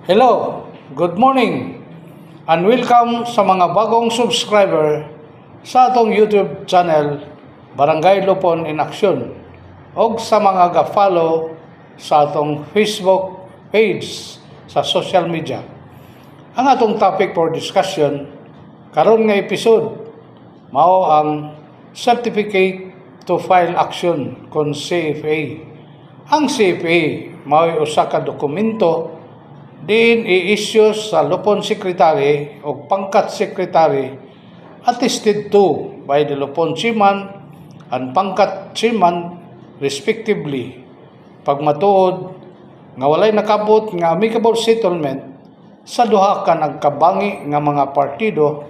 Hello, good morning, and welcome sa mga bagong subscriber sa atong YouTube channel, Barangay Lupon in Action, o sa mga ga-follow sa atong Facebook page sa social media. Ang atong topic for discussion karon nga episode mao ang Certificate to File Action kon CFA. Ang CFA mao usa ka dokumento diin i-issue sa Lupon Secretary o pangkat Secretary attested to by the Lupon Chairman and pangkat Chairman respectively pagmatuod nga walay nakabot nga amicable settlement sa duha ka nagkabangi nga mga partido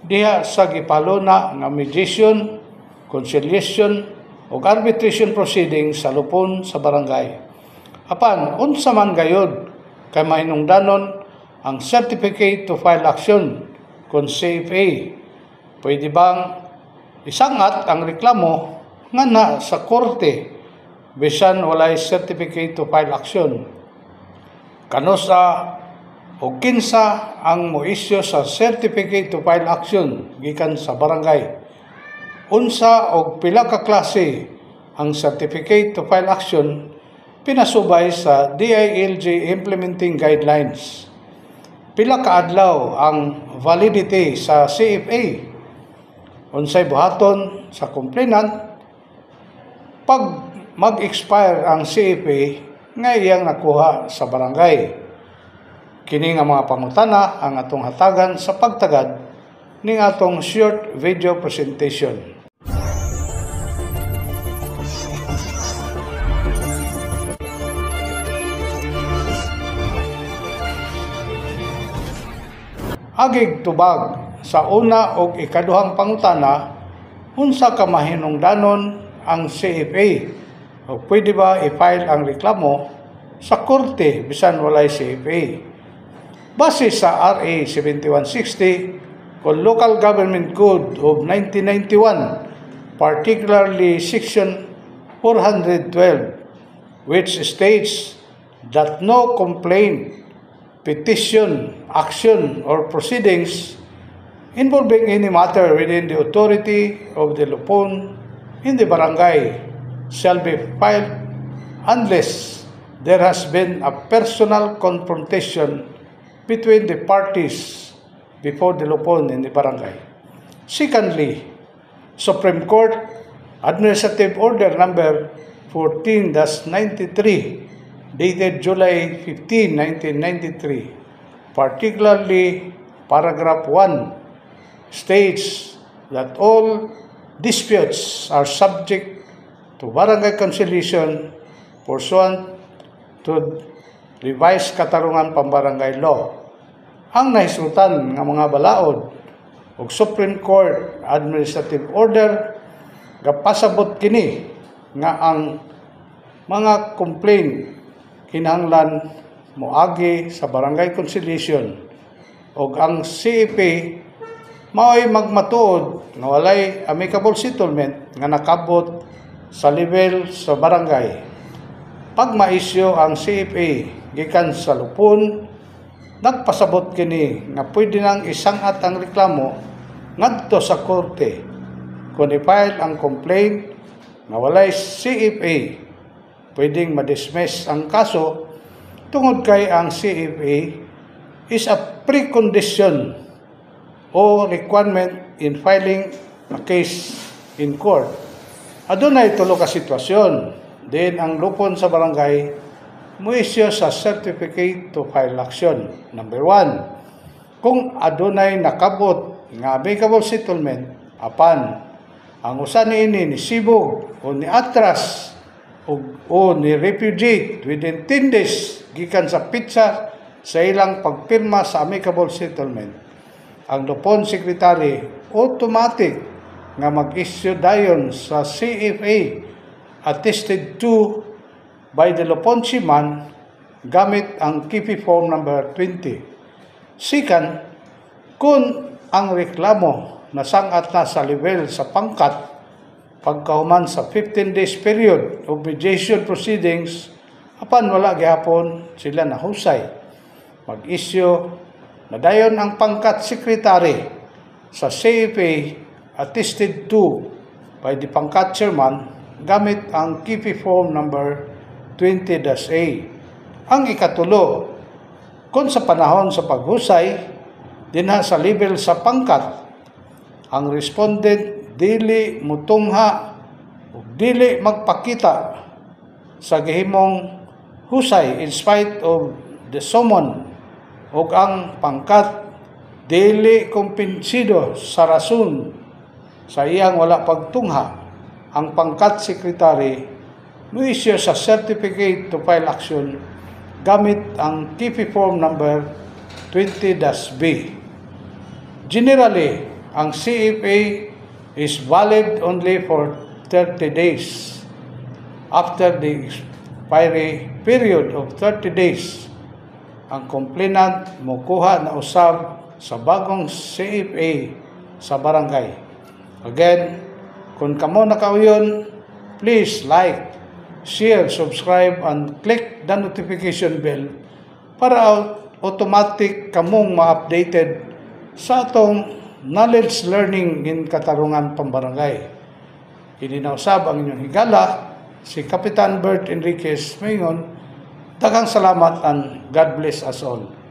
diha sa gipaluna nga mediation, conciliation o arbitration proceedings sa Lupon sa barangay. Apan unsa man gayud kay mahinungdanon ang Certificate to File Action kon CFA. Pwede bang isangat ang reklamo nga na sa korte bisan walay Certificate to File Action? Kanusa o kinsa ang mo-issue sa Certificate to File Action gikan sa barangay? Unsa og pila ka klase ang Certificate to File Action pinasubay sa DILG Implementing Guidelines? Pila ka adlaw ang validity sa CFA? Unsay buhaton sa complainant pag mag-expire ang CFA nga iyang nakuha sa barangay? Kini nga mga pangutana ang atong hatagan sa pagtagad ning atong short video presentation. Agig tubag sa una ug ikaduhang pangutana, unsa ka mahinungdanon ang CFA o pwede ba i-file ang reklamo sa korte bisan walay CFA? Base sa RA 7160 o Local Government Code of 1991, particularly Section 412, which states that no complaint, petition, action, or proceedings involving any matter within the authority of the Lupon in the barangay shall be filed unless there has been a personal confrontation between the parties before the Lupon in the barangay. Secondly, Supreme Court Administrative Order Number 14-93 dated July 15, 1993, particularly paragraph 1, states that all disputes are subject to barangay conciliation pursuant to revised katarungan pambarangay law. Ang nahisrutan nga mga balaod ug Supreme Court Administrative Order gapasabot kini nga ang mga complaint kinahanglan moagi sa barangay conciliation ug ang CFA mao'y magmatuod nga walay amicable settlement nga nakabot sa level sa barangay. Pag ma-issue ang CFA gikan sa Lupon, nagpasabot kini nga pwede nang isangat ang reklamo ngadto sa korte kung i-file ang complaint nga walay CFA. Pwedeng ma-dismiss ang kaso tungod kay ang CFA is a precondition o requirement in filing a case in court. Adunay tulo ka sitwasyon din ang Lupon sa barangay mo-issue sa Certificate to File Action. Number 1, kung adunay nakabot nga amicable settlement apan ang usa niini ni sibog o ni atras o ni repudiate within 10 days gikan sa pitsa sa ilang pagpirma sa amicable settlement, ang Lupon Secretary automatic nga mag-issue dayon sa CFA attested to by the Lupon Chairman gamit ang KP Form number 20. Second, kung ang reklamo nasangat na sa level sa pangkat pagkahuman sa 15 days period of mediation proceedings apan wala gihapon sila nahusay. mag-issue na dayon ang pangkat secretary sa CFA attested to by the pangkat chairman gamit ang KP form number 20-A. Ang ikatulo, kung sa panahon sa paghusay dinha sa level sa pangkat, ang respondent dili mutungha o dili magpakita sa gihimong husay in spite of the summon o ang pangkat dili kumpinsido sa rason sa iyang wala pagtungha, ang pangkat secretary mo-issue sa certificate to file action gamit ang KP form number 20-B. Generally, ang CFA is valid only for 30 days. After the expiry period of 30 days, ang complainant mokuha na usab sa bagong CFA sa barangay. Again, kung kamo nakauyon, please like, share, subscribe, and click the notification bell para automatic kamong ma-updated sa atong knowledge learning in Katarungan Pambarangay. Idinausab ang inyong higala, si Kapitan Bert Enriquez Mayon. Daghang salamat and God bless us all.